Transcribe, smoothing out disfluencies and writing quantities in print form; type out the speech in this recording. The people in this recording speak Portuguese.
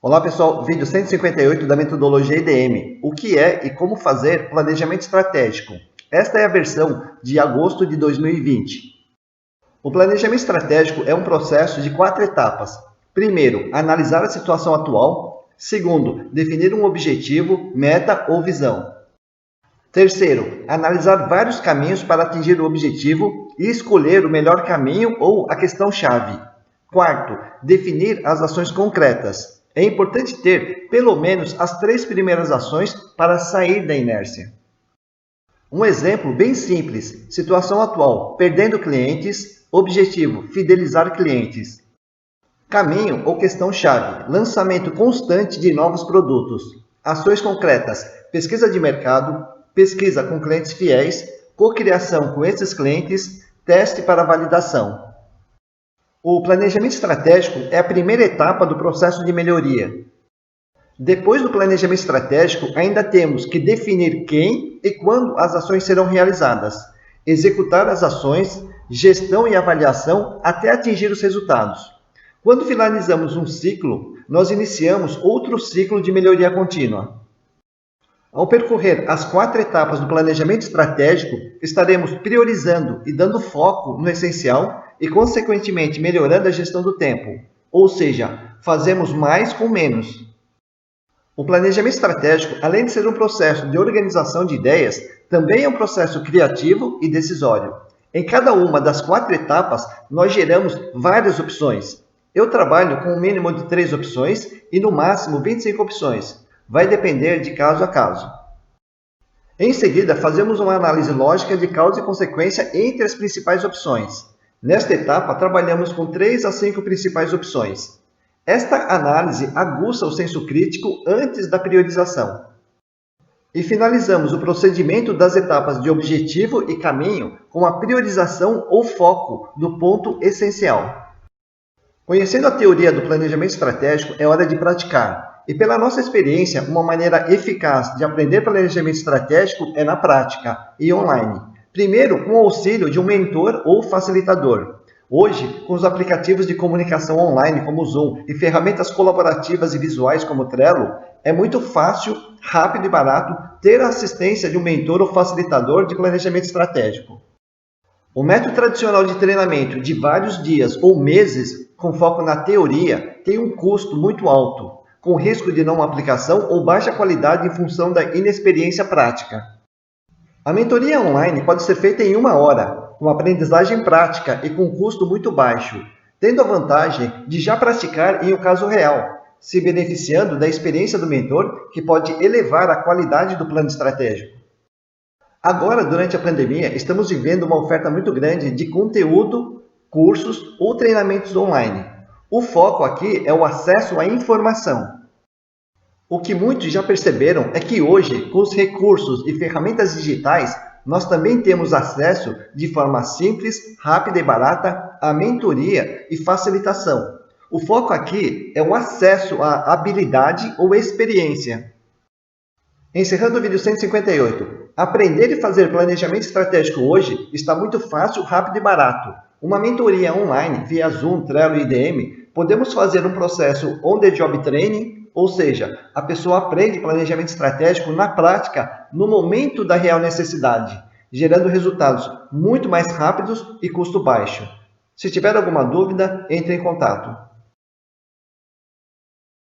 Olá pessoal, vídeo 158 da metodologia IDM. O que é e como fazer planejamento estratégico? Esta é a versão de agosto de 2020. O planejamento estratégico é um processo de 4 etapas. Primeiro, analisar a situação atual. Segundo, definir um objetivo, meta ou visão. Terceiro, analisar vários caminhos para atingir o objetivo e escolher o melhor caminho ou a questão-chave. Quarto, definir as ações concretas. É importante ter, pelo menos, as 3 primeiras ações para sair da inércia. Um exemplo bem simples, situação atual, perdendo clientes, objetivo, fidelizar clientes. Caminho ou questão-chave, lançamento constante de novos produtos. Ações concretas, pesquisa de mercado, pesquisa com clientes fiéis, cocriação com esses clientes, teste para validação. O planejamento estratégico é a primeira etapa do processo de melhoria. Depois do planejamento estratégico, ainda temos que definir quem e quando as ações serão realizadas, executar as ações, gestão e avaliação até atingir os resultados. Quando finalizamos um ciclo, nós iniciamos outro ciclo de melhoria contínua. Ao percorrer as 4 etapas do planejamento estratégico, estaremos priorizando e dando foco no essencial e, consequentemente, melhorando a gestão do tempo. Ou seja, fazemos mais com menos. O planejamento estratégico, além de ser um processo de organização de ideias, também é um processo criativo e decisório. Em cada uma das 4 etapas, nós geramos várias opções. Eu trabalho com um mínimo de 3 opções e no máximo 25 opções. Vai depender de caso a caso. Em seguida, fazemos uma análise lógica de causa e consequência entre as principais opções. Nesta etapa, trabalhamos com 3 a 5 principais opções. Esta análise aguça o senso crítico antes da priorização. E finalizamos o procedimento das etapas de objetivo e caminho com a priorização ou foco do ponto essencial. Conhecendo a teoria do planejamento estratégico, é hora de praticar. E pela nossa experiência, uma maneira eficaz de aprender planejamento estratégico é na prática e online. Primeiro, com o auxílio de um mentor ou facilitador. Hoje, com os aplicativos de comunicação online como o Zoom e ferramentas colaborativas e visuais como o Trello, é muito fácil, rápido e barato ter a assistência de um mentor ou facilitador de planejamento estratégico. O método tradicional de treinamento de vários dias ou meses, com foco na teoria, tem um custo muito alto, com risco de não aplicação ou baixa qualidade em função da inexperiência prática. A mentoria online pode ser feita em 1 hora, com aprendizagem prática e com custo muito baixo, tendo a vantagem de já praticar em um caso real, se beneficiando da experiência do mentor, que pode elevar a qualidade do plano estratégico. Agora, durante a pandemia, estamos vivendo uma oferta muito grande de conteúdo, cursos ou treinamentos online. O foco aqui é o acesso à informação. O que muitos já perceberam é que hoje, com os recursos e ferramentas digitais, nós também temos acesso de forma simples, rápida e barata à mentoria e facilitação. O foco aqui é o acesso à habilidade ou experiência. Encerrando o vídeo 158, aprender e fazer planejamento estratégico hoje está muito fácil, rápido e barato. Uma mentoria online via Zoom, Trello e IDM, podemos fazer um processo on-the-job training, ou seja, a pessoa aprende planejamento estratégico na prática, no momento da real necessidade, gerando resultados muito mais rápidos e custo baixo. Se tiver alguma dúvida, entre em contato.